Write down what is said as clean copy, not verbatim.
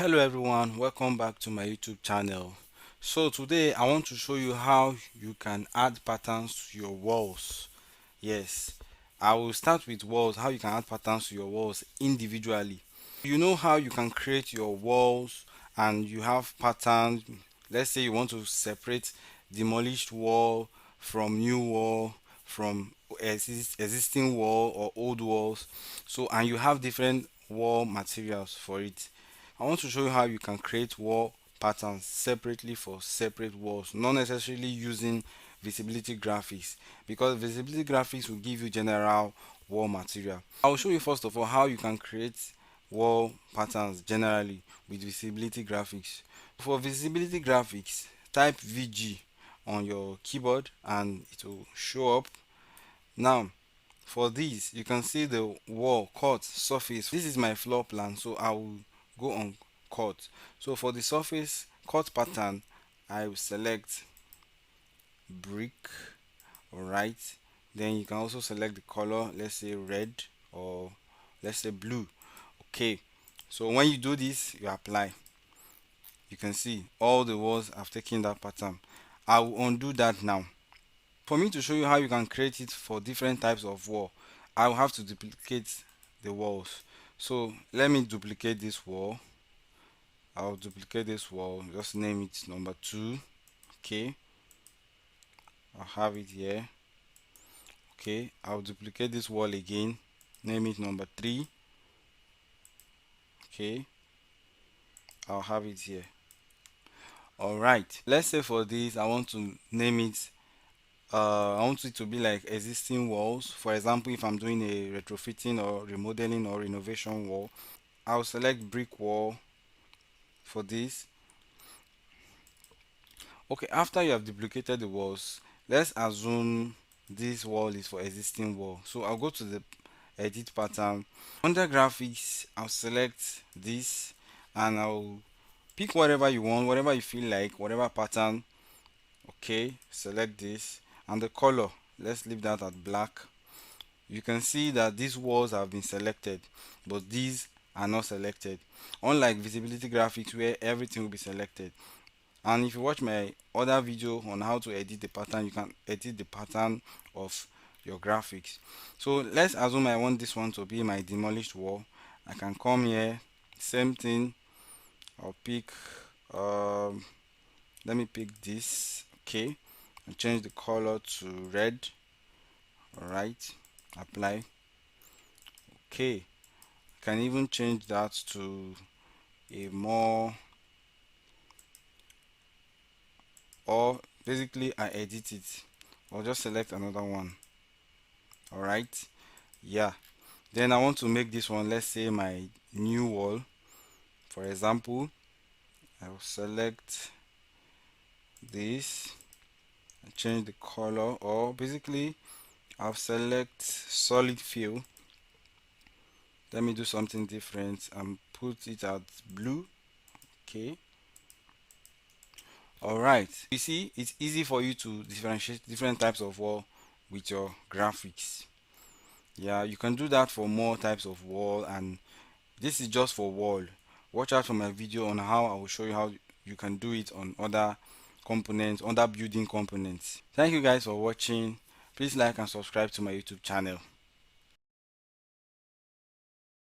Hello everyone, welcome back to my YouTube channel. So today I want to show you how you can add patterns to your walls. Yes, I will start with walls, how you can add patterns to your walls individually. You know how you can create your walls and you have patterns. Let's say you want to separate demolished wall from new wall, from existing wall or old walls. So, and you have different wall materials for it. I want to show you how you can create wall patterns separately for separate walls, not necessarily using visibility graphics, because visibility graphics will give you general wall material. I will show you first of all how you can create wall patterns generally with visibility graphics. For visibility graphics, type VG on your keyboard and it will show up. Now for this, you can see the wall cut surface. This is my floor plan, so I will go on cut. So for the surface cut pattern, I will select brick. Alright, then you can also select the color, let's say red or let's say blue. Okay, so when you do this, you apply. You can see all the walls have taken that pattern. I will undo that now. For me to show you how you can create it for different types of wall, I will have to duplicate the walls. So let me duplicate this wall. I'll duplicate this wall, just name it number 2. Okay, I'll have it here. Okay, I'll duplicate this wall again, name it number 3. Okay, I'll have it here. Alright, let's say for this I want to name it I want it to be like existing walls. For example, if I'm doing a retrofitting or remodeling or renovation wall, I'll select brick wall for this. Okay, after you have duplicated the walls, let's assume this wall is for existing wall. So I'll go to the edit pattern. Under graphics, I'll select this and I'll pick whatever you want, whatever you feel like, whatever pattern. Okay, select this and the color, let's leave that at black. You can see that these walls have been selected, but these are not selected, unlike visibility graphics where everything will be selected. And if you watch my other video on how to edit the pattern, you can edit the pattern of your graphics. So let's assume I want this one to be my demolished wall. I can come here, same thing. I'll pick let me pick this. Okay, and change the color to red. Alright, apply. Okay, can even change that to a more, or basically I edit it or just select another one. Alright, yeah, then I want to make this one, let's say my new wall. For example, I will select this and change the color, or basically I'll select solid fill. Let me do something different and put it at blue. Okay, alright, you see it's easy for you to differentiate different types of wall with your graphics. Yeah, you can do that for more types of wall, and this is just for wall. Watch out for my video on how I will show you how you can do it on other components, other building components. Thank you guys for watching. Please like and subscribe to my YouTube channel.